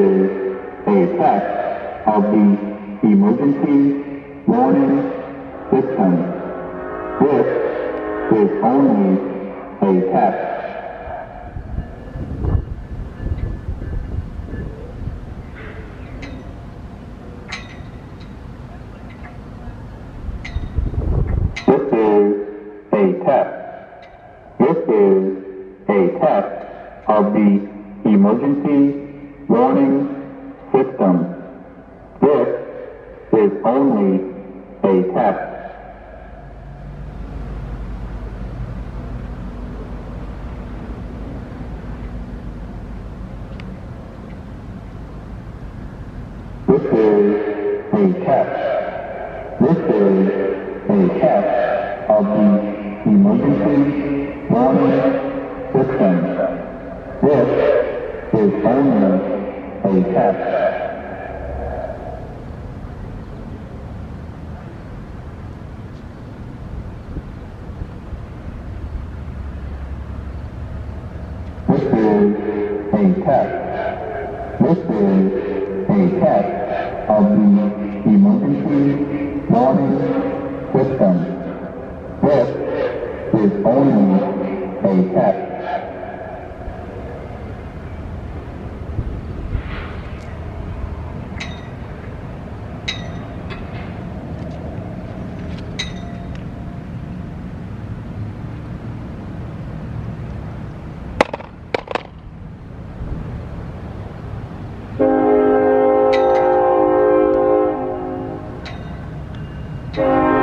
is a test of the emergency warning system. This is only a test. This is a test. This is a test of the emergency warning system. This is only a test. This is a test. This is a test of the emergency warning system. This is only a test. This is a test. This is a test of the emergency warning system. This is only a test. Yeah.